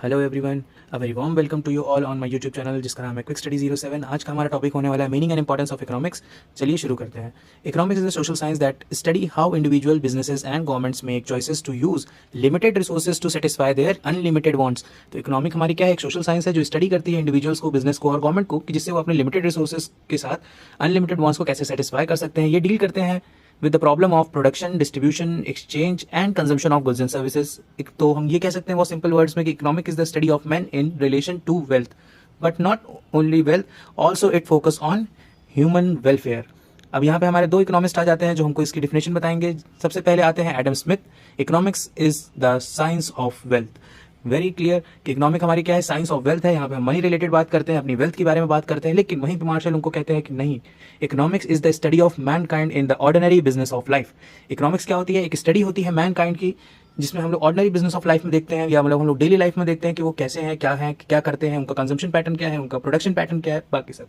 Hello everyone, a very warm welcome to you all on my YouTube channel जिसका नाम है quick study 07। आज का हमारा टॉपिक होने वाला है meaning and importance of economics. चलिए शुरू करते हैं। Economics is a social science that study how individual businesses and governments make choices to use limited resources to satisfy their unlimited wants. तो इकोनॉमिक हमारी क्या है? एक सोशल साइंस है जो स्टडी करती है इंडिविजुअल्स को, बिजनेस को और गवर्नमेंट को कि जिससे वो अपने लिमिटेड रिसोर्सेज के साथ अनलिमिटेड वांट्स को कैसे सेटिस्फाई कर सकते हैं। ये डील करते हैं with the problem of production, distribution, exchange and consumption of goods and services। तो हम ये कह सकते हैं बहुत सिंपल वर्ड्स में कि economic is the study of man in relation to wealth, but not only wealth, also it focus on human welfare. अब यहाँ पे हमारे दो इकोनॉमिस्ट आ जाते हैं जो हमको इसकी डिफिनेशन बताएंगे। सबसे पहले आते हैं Adam Smith. Economics is the science of wealth. Very clear कि इकोनॉमिक हमारी क्या है? साइंस ऑफ वेल्थ है। यहाँ पे हम मनी रिलेटेड बात करते हैं, अपनी वेल्थ के बारे में बात करते हैं, लेकिन वहीं पे मार्शल उनको कहते हैं कि नहीं, economics is the study of Mankind in the ordinary business of life. Economics क्या होती है? एक स्टडी होती है मैनकाइंड की, जिसमें हम लोग ऑर्डिनरी बिजनेस ऑफ लाइफ में देखते हैं, या मतलब हम लोग डेली लाइफ में देखते हैं कि वो कैसे हैं, क्या करते हैं, उनका कंजम्पशन पैटर्न क्या है, उनका प्रोडक्शन पैटर्न क्या है, बाकी सब।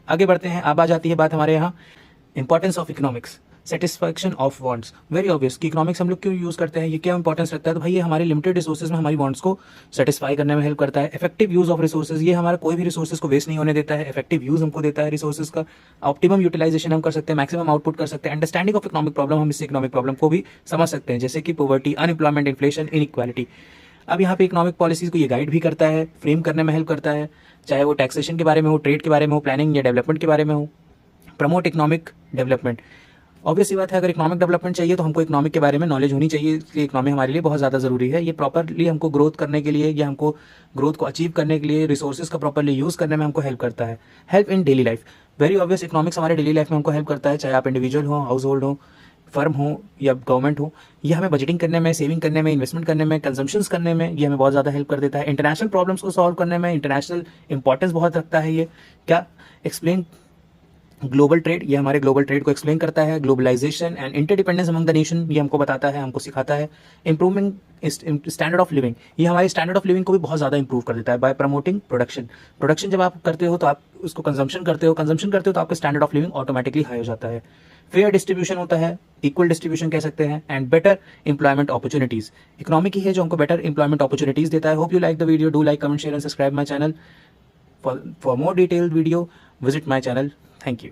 आगे बढ़ते हैं। अब आ जाती है बात हमारे यहाँ importance of economics, satisfaction of wants. Very obvious कि इकोनॉमिक्स हम लोग क्यों यूज करते हैं, ये क्या इंपॉर्टेंस रखता है? तो भाई ये हमारे लिमिटेड रिसोर्सेज में हमारी वांट्स को सेटिस्फाई करने में हेल्प करता है। इफेक्टिव यूज ऑफ रिसोर्सेज, ये हमारा कोई भी रिसोर्सेज को वेस्ट नहीं होने देता है। इफेक्टिव यूज हमको देता है रिसोर्सेज का। ऑप्टिमम यूटिलाइजेशन हम कर सकते हैं, मैक्सिमम आउटपुट कर सकते हैं। अंडरस्टैंडिंग ऑफ इकोनॉमिक प्रॉब्लम, हम इससे इकोनॉमिक प्रॉब्लम को भी समझ सकते हैं, जैसे कि पॉवर्टी, अनएम्प्लॉयमेंट, इन्फ्लेशन, इनइक्वालिटी। अब यहाँ पे इकोनॉमिक पॉलिसीज को ये गाइड भी करता है, फ्रेम करने में हेल्प करता है, चाहे वो टैक्सेशन के बारे में हो, ट्रेड के बारे में हो, प्लानिंग या डेवलपमेंट के बारे में हो। Promote economic development. ऑब्वियस सी बात है, अगर इकोनॉमिक डेवलपमेंट चाहिए तो हमको इकोनॉमिक के बारे में नॉलेज होनी चाहिए, इसलिए इकोनॉमी हमारे लिए बहुत ज़्यादा ज़रूरी है। ये प्रॉपरली हमको ग्रोथ करने के लिए या हमको ग्रोथ को अचीव करने के लिए रिसोर्सेज का प्रॉपरली यूज़ करने में हमको हेल्प करता है। Help in daily life. Very obvious, economics हमारे डेली लाइफ में हमको हेल्प करता है, चाहे आप इंडिविजुअल हो, हाउस होल्ड हो, फर्म हो या गवर्नमेंट हो। ये हमें बजटिंग करने में, सेविंग करने में, इन्वेस्टमेंट करने में, कंजम्पशंस करने में ये हमें बहुत ज़्यादा हेल्प कर देता है। इंटरनेशनल प्रॉब्लम्स को सॉल्व करने में इंटरनेशनल इंपॉर्टेंस बहुत रखता है। ये क्या एक्सप्लेन ग्लोबल ट्रेड, ये हमारे ग्लोबल ट्रेड को एक्सप्लेन करता है। Globalization and interdependence among the nation, ये हमको बताता है, हमको सिखाता है। इंप्रूविंग स्टैंडर्ड ऑफ लिविंग, ये हमारे स्टैंडर्ड ऑफ लिविंग को भी बहुत ज़्यादा इंप्रूव कर देता है। बाय प्रमोटिंग प्रोडक्शन, प्रोडक्शन जब आप करते हो तो आप उसको कंजम्पशन करते हो तो आपका standard of living automatically high हो जाता है। फेयर डिस्ट्रीब्यूशन होता है, इक्वल डिस्ट्रीब्यूशन कह सकते हैं, and better employment opportunities. Economic ही है जो हमको बेटर एम्प्लॉयमेंट अपॉर्चुनिटीज देता है। Hope you like the video, do like, comment, share and subscribe my channel. For more detailed video visit my channel. Thank you.